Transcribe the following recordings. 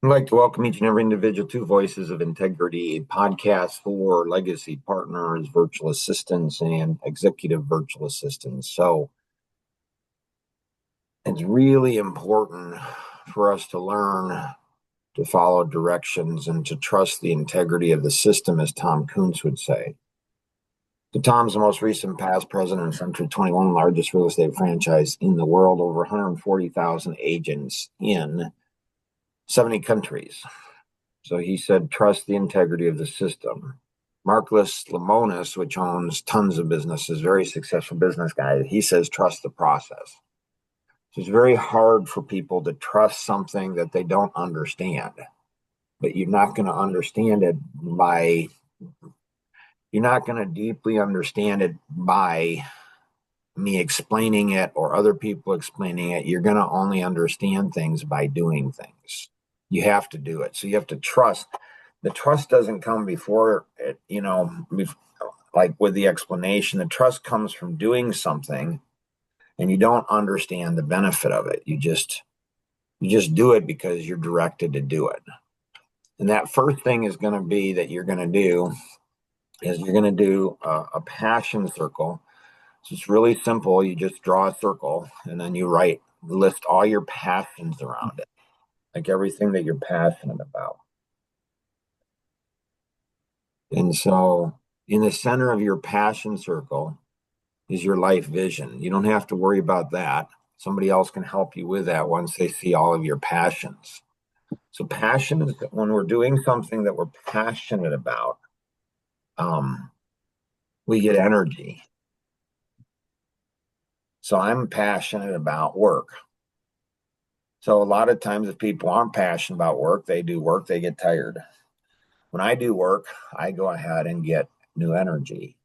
I'd like to welcome each and every individual to Voices of Integrity, a podcast for legacy partners, virtual assistants, and executive virtual assistants. So it's really important for us to learn to follow directions and to trust the integrity of the system, as Tom Kuntz would say. So Tom's the most recent past president of Century 21, largest real estate franchise in the world, over 140,000 agents in 70 countries. So he said, trust the integrity of the system. Marcus Lemonis, which owns tons of businesses, very successful business guy, he says, trust the process. So it's very hard for people to trust something that they don't understand. But you're not going to understand it you're not going to deeply understand it by me explaining it or other people explaining it. You're going to only understand things by doing things. You have to do it. So you have to trust. The trust doesn't come before it, like with the explanation. The trust comes from doing something and you don't understand the benefit of it. You just do it because you're directed to do it. And that first thing is going to be that you're going to do is you're going to do a passion circle. So it's really simple. You just draw a circle and then you list all your passions around it, like everything that you're passionate about. And so in the center of your passion circle is your life vision. You don't have to worry about that. Somebody else can help you with that once they see all of your passions. So passion is when we're doing something that we're passionate about, we get energy. So I'm passionate about work. So a lot of times if people aren't passionate about work, they do work, they get tired. When I do work, I go ahead and get new energy.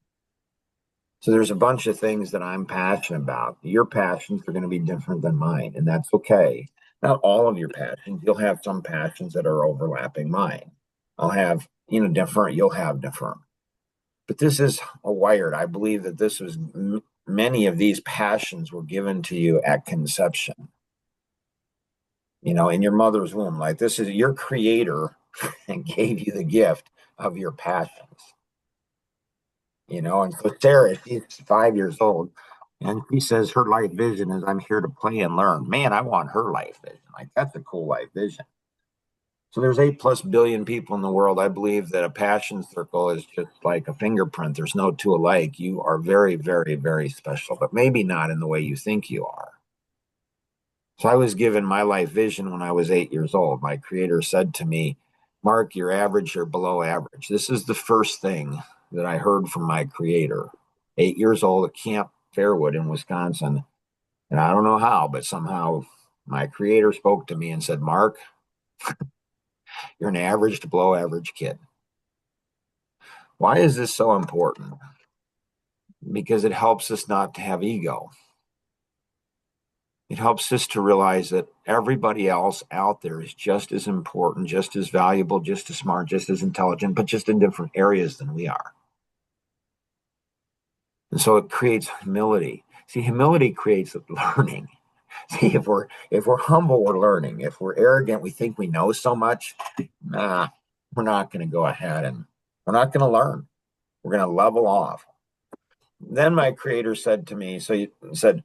So there's a bunch of things that I'm passionate about. Your passions are going to be different than mine, and that's okay. Not all of your passions. You'll have some passions that are overlapping mine. I'll have, different, you'll have different. But this is a wired. I believe that this was many of these passions were given to you at conception. In your mother's womb. Like this is your creator and gave you the gift of your passions. And so Sarah, she's 5 years old, and she says her life vision is I'm here to play and learn. Man, I want her life vision. Like that's a cool life vision. So there's 8+ billion people in the world. I believe that a passion circle is just like a fingerprint. There's no two alike. You are very, very, very special, but maybe not in the way you think you are. So I was given my life vision when I was 8 years old. My creator said to me, Mark, you're average, you're below average. This is the first thing that I heard from my creator. 8 years old at Camp Fairwood in Wisconsin. And I don't know how, but somehow my creator spoke to me and said, Mark, you're an average to below average kid. Why is this so important? Because it helps us not to have ego. It helps us to realize that everybody else out there is just as important, just as valuable, just as smart, just as intelligent, but just in different areas than we are. And so it creates humility. See, humility creates learning. See, if we're humble, we're learning. If we're arrogant, we think we know so much. We're not going to go ahead and we're not going to learn. We're going to level off. Then my creator said to me, so he said,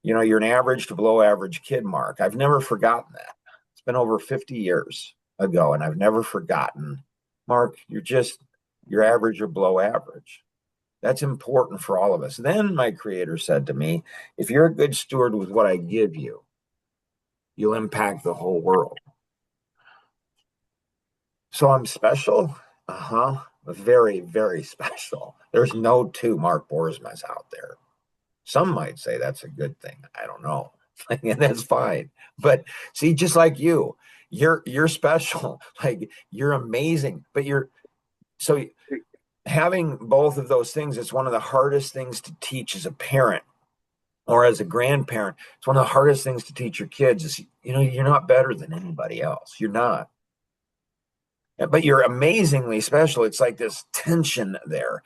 you're an average to below average kid, Mark. I've never forgotten that. It's been over 50 years ago, and I've never forgotten. Mark, you're average or below average. That's important for all of us. Then my creator said to me, if you're a good steward with what I give you, you'll impact the whole world. So I'm special? Very, very special. There's no two Mark Boersmas out there. Some might say that's a good thing. I don't know. And that's fine. But see, just like you're special. Like you're amazing. But so having both of those things, it's one of the hardest things to teach as a parent or as a grandparent. It's one of the hardest things to teach your kids is, you're not better than anybody else. You're not. But you're amazingly special. It's like this tension there.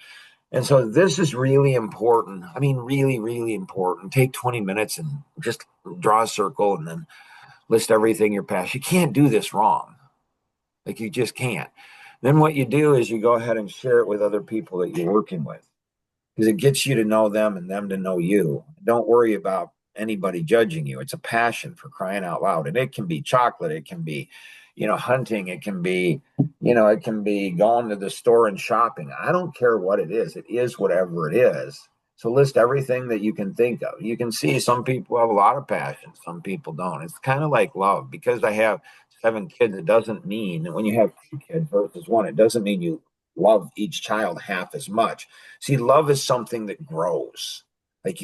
And so this is really important. I mean, really, really important. Take 20 minutes and just draw a circle and then list everything you're past. You can't do this wrong. Like you just can't. Then what you do is you go ahead and share it with other people that you're working with because it gets you to know them and them to know you. Don't worry about anybody judging you. It's a passion, for crying out loud. And it can be chocolate, it can be, hunting, it can be, it can be going to the store and shopping. I don't care what it is. It is whatever it is. So list everything that you can think of. You can see some people have a lot of passion, some people don't. It's kind of like love. Because I have 7 kids, it doesn't mean when you have 2 kids versus one, it doesn't mean you love each child half as much. See, love is something that grows. Like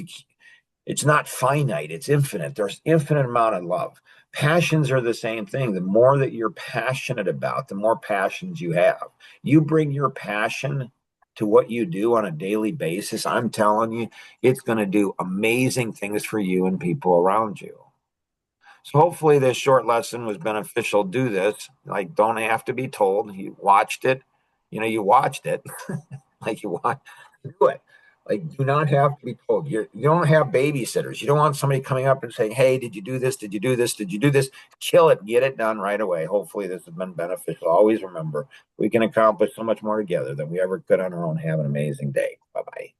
it's not finite, it's infinite. There's infinite amount of love. Passions are the same thing. The more that you're passionate about, the more passions you have. You bring your passion to what you do on a daily basis, I'm telling you, it's going to do amazing things for you and people around you. So hopefully this short lesson was beneficial. Do this. Like, don't have to be told. You watched it. You watched it. Like you want to do it. Like, do not have to be told. You don't have babysitters. You don't want somebody coming up and saying, "Hey, did you do this? Did you do this? Did you do this?" Kill it. Get it done right away. Hopefully this has been beneficial. Always remember, we can accomplish so much more together than we ever could on our own. Have an amazing day. Bye-bye.